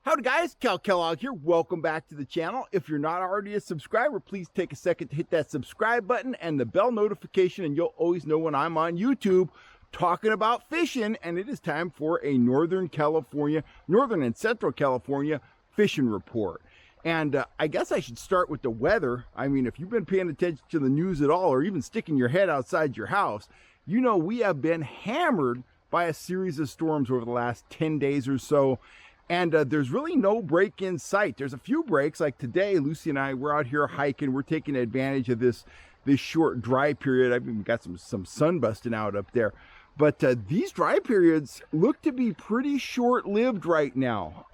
Howdy guys, Cal Kellogg here. Welcome back to the channel. If you're not already a subscriber, please take a second to hit that subscribe button and the bell notification, and you'll always know when I'm on YouTube talking about fishing. And it is time for a Northern and Central California fishing report. And I guess I should start with the weather. I mean, if you've been paying attention to the news at all, or even sticking your head outside your house, you know we have been hammered by a series of storms over the last 10 days or so. And there's really no break in sight. There's a few breaks, like today, Lucy and I, we're out here hiking. We're taking advantage of this short dry period. I've even got some sun busting out up there. But these dry periods look to be pretty short-lived right now.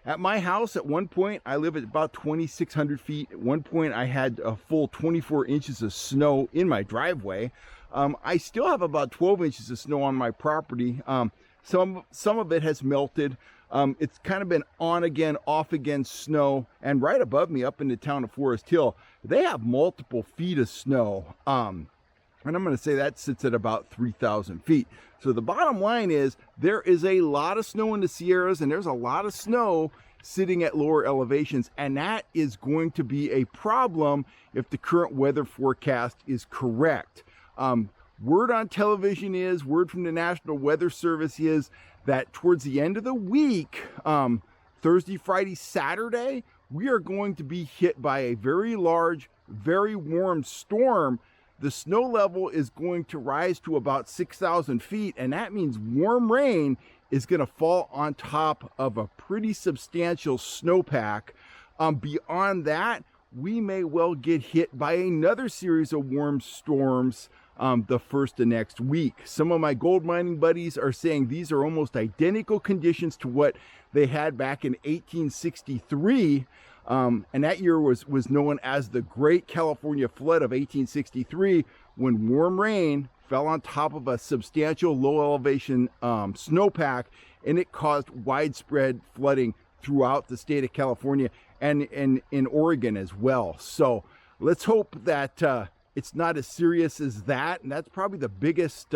At my house, at one point, I live at about 2,600 feet. At one point, I had a full 24 inches of snow in my driveway. I still have about 12 inches of snow on my property. Some of it has melted. It's kind of been on again, off again snow. And right above me, up in the town of Forest Hill, they have multiple feet of snow. And I'm going to say that sits at about 3,000 feet. So the bottom line is there is a lot of snow in the Sierras, and there's a lot of snow sitting at lower elevations. And that is going to be a problem if the current weather forecast is correct. Word on television is, word from the National Weather Service is that towards the end of the week, Thursday, Friday, Saturday, we are going to be hit by a very large, very warm storm. The snow level is going to rise to about 6,000 feet, and that means warm rain is going to fall on top of a pretty substantial snowpack. Beyond that, we may well get hit by another series of warm storms the first of next week. Some of my gold mining buddies are saying these are almost identical conditions to what they had back in 1863. And that year was known as the Great California Flood of 1863, when warm rain fell on top of a substantial low elevation snowpack, and it caused widespread flooding throughout the state of California and in Oregon as well. So let's hope that it's not as serious as that. And that's probably the biggest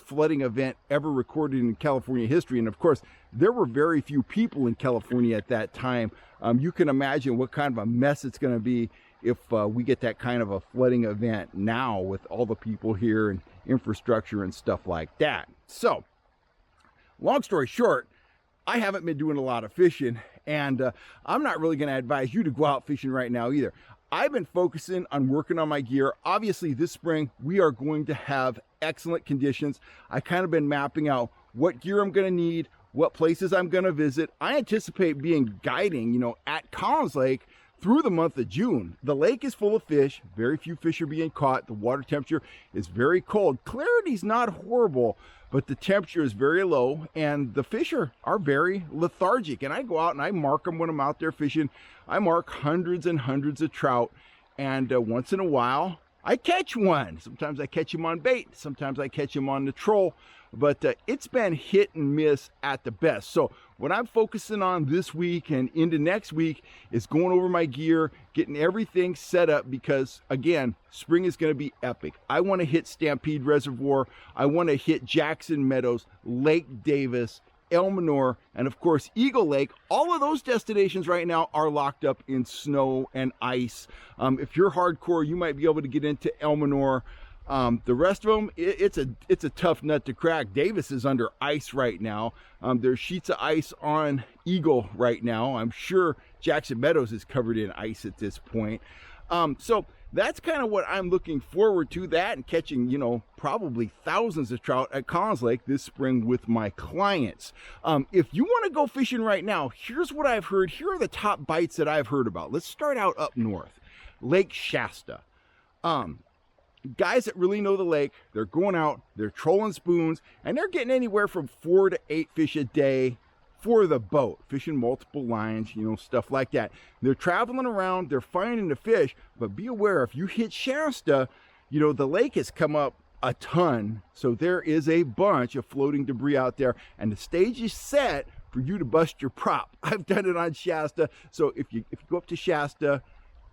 flooding event ever recorded in California history. And of course, there were very few people in California at that time. You can imagine what kind of a mess it's going to be if we get that kind of a flooding event now, with all the people here and infrastructure and stuff like that. So, long story short, I haven't been doing a lot of fishing, and I'm not really going to advise you to go out fishing right now either. I've been focusing on working on my gear. Obviously, this spring, we are going to have excellent conditions. I kind of been mapping out what gear I'm going to need, what places I'm going to visit. I anticipate being guiding, at Collins Lake through the month of June. The lake is full of fish. Very few fish are being caught. The water temperature is very cold. Clarity's not horrible, but the temperature is very low, and the fish are very lethargic. And I go out and I mark them when I'm out there fishing. I mark hundreds and hundreds of trout, and once in a while, I catch one. Sometimes I catch him on bait. Sometimes I catch him on the troll. But it's been hit and miss at the best. So what I'm focusing on this week and into next week is going over my gear, getting everything set up, because, again, spring is going to be epic. I want to hit Stampede Reservoir. I want to hit Jackson Meadows, Lake Davis, El Menor, and of course Eagle Lake. All of those destinations right now are locked up in snow and ice. If you're hardcore, you might be able to get into El Menor. The rest of them, it's a tough nut to crack. Davis is under ice right now. There's sheets of ice on Eagle right now. I'm sure Jackson Meadows is covered in ice at this point. So that's kind of what I'm looking forward to, that and catching, probably thousands of trout at Collins Lake this spring with my clients. If you want to go fishing right now, here's what I've heard. Here are the top bites that I've heard about. Let's start out up north. Lake Shasta. Guys that really know the lake, they're going out, they're trolling spoons, and they're getting anywhere from 4 to 8 fish a day for the boat, fishing multiple lines, stuff like that. They're traveling around, they're finding the fish, but be aware, if you hit Shasta, the lake has come up a ton, so there is a bunch of floating debris out there, and the stage is set for you to bust your prop. I've done it on Shasta, so if you go up to Shasta,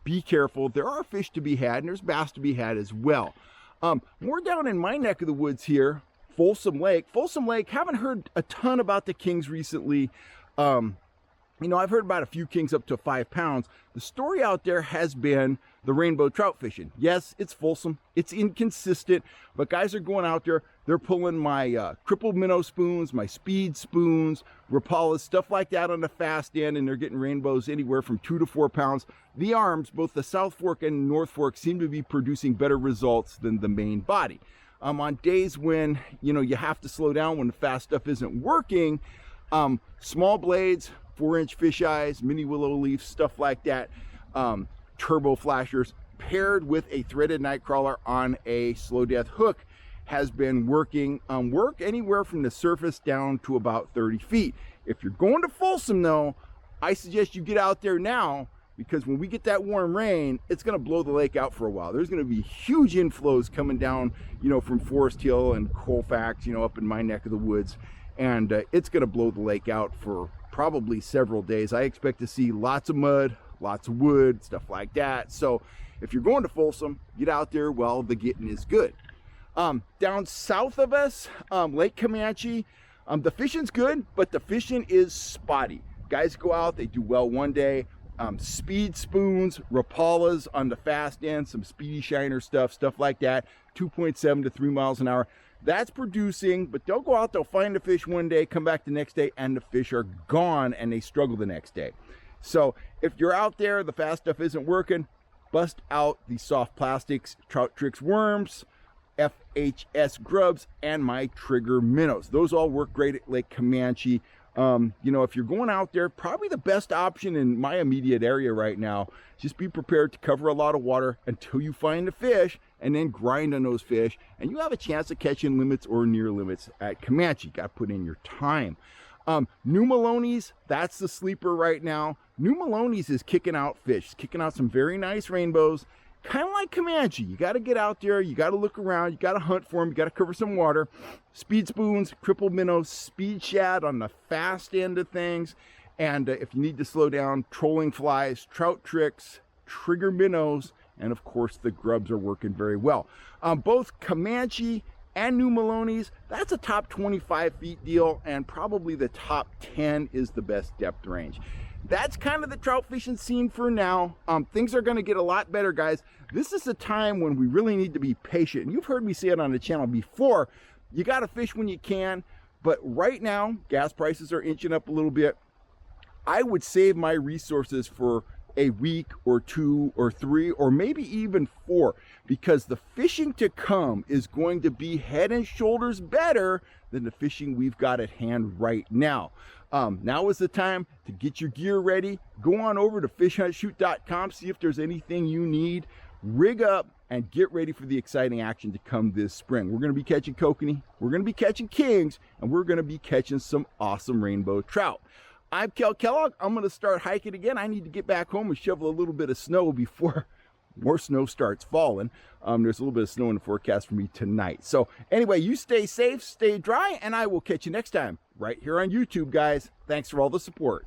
be careful. There are fish to be had, and there's bass to be had as well. More down in my neck of the woods here, Folsom Lake. Folsom Lake, haven't heard a ton about the Kings recently. You know, I've heard about a few kings up to 5 pounds. The story out there has been the rainbow trout fishing. Yes, it's fulsome, it's inconsistent, but guys are going out there, they're pulling my crippled minnow spoons, my speed spoons, Rapalas, stuff like that on the fast end, and they're getting rainbows anywhere from 2 to 4 pounds. The arms, both the South Fork and North Fork, seem to be producing better results than the main body. On days when, you know, you have to slow down, when the fast stuff isn't working, small blades, 4-inch fish eyes, mini willow leaf, stuff like that, turbo flashers paired with a threaded night crawler on a slow death hook has been working. Work anywhere from the surface down to about 30 feet. If you're going to Folsom though, I suggest you get out there now, because when we get that warm rain, it's going to blow the lake out for a while. There's going to be huge inflows coming down, you know, from Forest Hill and Colfax, you know, up in my neck of the woods, and it's going to blow the lake out for probably several days. I expect to see lots of mud, lots of wood, stuff like that. So if you're going to Folsom, get out there while the getting is good. Down south of us, Lake Comanche, the fishing's good, but the fishing is spotty. Guys go out, they do well one day. Speed spoons, Rapalas on the fast end, some Speedy Shiner stuff like that, 2.7 to 3 miles an hour. That's producing, but they'll go out, they'll find the fish one day, come back the next day, and the fish are gone, and they struggle the next day. So if you're out there, the fast stuff isn't working, bust out the soft plastics, Trout, Trix worms, FHS grubs, and my trigger minnows. Those all work great at Lake Comanche. You know, if you're going out there, probably the best option in my immediate area right now, just be prepared to cover a lot of water until you find the fish, and then grind on those fish, and you have a chance of catching limits or near limits at Comanche. Got to put in your time. New Maloney's, that's the sleeper right now. New Maloney's is kicking out fish, kicking out some very nice rainbows, kind of like Comanche. You got to get out there, you got to look around, you got to hunt for them, you got to cover some water. Speed spoons, crippled minnows, speed shad on the fast end of things, and if you need to slow down, trolling flies, Trout, Trix, trigger minnows, and of course the grubs are working very well. Both Comanche and New Maloney's, that's a top 25 feet deal, and probably the top 10 is the best depth range. That's kind of the trout fishing scene for now. Things are going to get a lot better, guys. This is a time when we really need to be patient. And you've heard me say it on the channel before. You got to fish when you can, but right now gas prices are inching up a little bit. I would save my resources for a week or 2 or 3 or maybe even 4, because the fishing to come is going to be head and shoulders better than the fishing we've got at hand right now. Now is the time to get your gear ready. Go on over to fishhuntshoot.com, see if there's anything you need, rig up, and get ready for the exciting action to come this spring. We're going to be catching kokanee, we're going to be catching kings, and we're going to be catching some awesome rainbow trout. I'm Kel Kellogg. I'm going to start hiking again. I need to get back home and shovel a little bit of snow before more snow starts falling. There's a little bit of snow in the forecast for me tonight. So anyway, you stay safe, stay dry, and I will catch you next time right here on YouTube, guys. Thanks for all the support.